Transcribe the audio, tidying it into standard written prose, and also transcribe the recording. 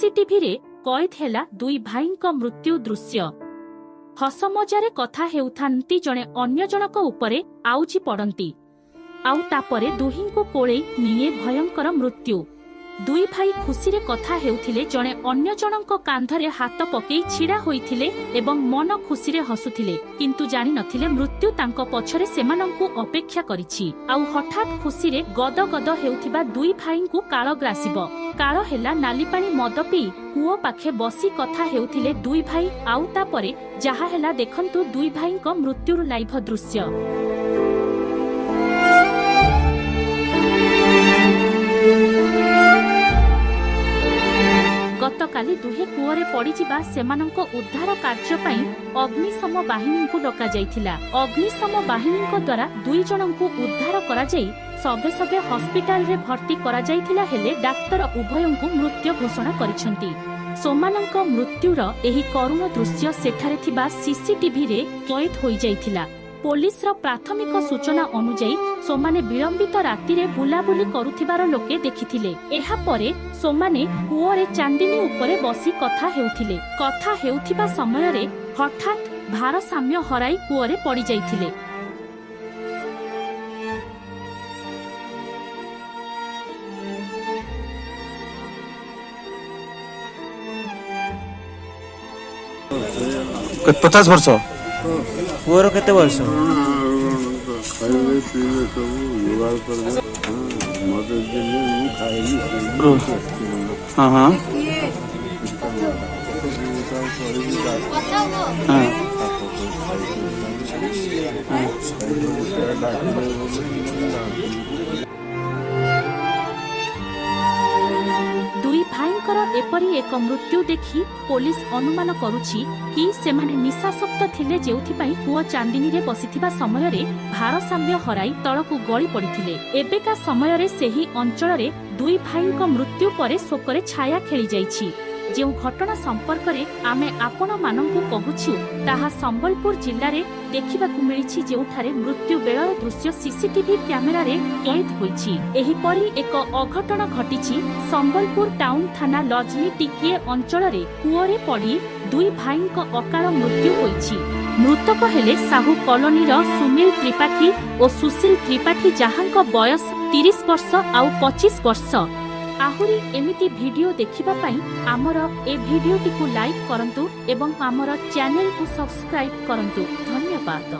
CCTV रे कैद हेला दुई भाईंक मृत्यु दृश्य। हस मजारे कथा हेउथांती जणे अन्य जनक उपरे आउची पड़ंती आउ तापरे दुहिंको कोळेई निये भयंकर मृत्यु। दुई भाई खुशी रे कथा हेउथिले जणे अन्य जनक कांधरे हाथ पकेई छिड़ा होइथिले एवं मन खुशी रे हसुथिले, किंतु जानि नथिले मृत्यु तांको पछरे सेमानंकु अपेक्षा करिछि। आउ हठात खुशी रे गद गद हेउथिबा दुई भाईंकु काळ ग्रासिबो। काळ हेला नालीपाणी मद पी कुओ पाखे बसी कथा हेउथिले दुई भाई। आउ तापरे जाहा हेला देखंतु दुई भाईंको मृत्युर लाइव दृश्य। गतकाली दुहे कूअरे पड़िजिबा सेमानंको उद्धार कार्य पई अग्निशम बाहिनी को डका जाइथिला। अग्निशम बाहिनी द्वारा दुई जनंकु उद्धार करा जाई सभे सभे हॉस्पिटल रे भर्ती करा जाइथिला, हेले डाक्टर उभयंकु मृत्यु घोषणा करिसेंती। सोमानंक मृत्युर एही करुण दृश्य सेठारे थिबा सीसीटीवी रे कैद होई जाइथिला। पुलिस रो प्राथमिक सूचना अनुसार सोमाने विलंबित राति रे बुलाबुली करुथिबार लोके देखिथिले। एहा परे सोमाने कुओरे चांदिनी उपरे बसी कथा हेउथिले। कथा हेउथिबा समय रे हठात भारसाम्य हराई कुओरे पड़ी जाइथिले। पचास वर्ष पुअर केते वर्ष हाँ हाँ दुई भाईंकर एपरी एक मृत्यु देखि पुलिस अनुमान करुछि कि सेमाने निशासक्त थिले, जेउथिपाई कुओ चांदिनी रे बसिथिबा समय रे भारसाम्य हराई तळकु गळी पड़िथिले। एबेका समय रे सेही अंचल रे दुई भाईंक मृत्यु परे शोकरे छाया खेली जाइछि। जो घटना संपर्क रे आमे आपण मानंकु कहूछु ताहा संबलपुर जिल्ला रे देखिबाकु मिलिछि, जेउठारे मृत्यु बेळर दृश्य सीसीटीवी कैमेरा रे कैद होइछि। एही परी एक अघटन घटिछि संबलपुर टाउन थाना लजनी टिकिए अंचल रे कुओरे पड़ी दुई भाईंक अकाल मृत्यु होइछि। मृतक हेले साहू कॉलोनी रो सुनील त्रिपाठी और सुशील त्रिपाठी, जहांक बयस 30 वर्ष आउ 25 वर्ष। आहुरी एमिति वीडियो देखिबा पई आमर ए वीडियोटी को लाइक करंतु एवं आमर चैनल को सब्सक्राइब करंतु। धन्यवाद।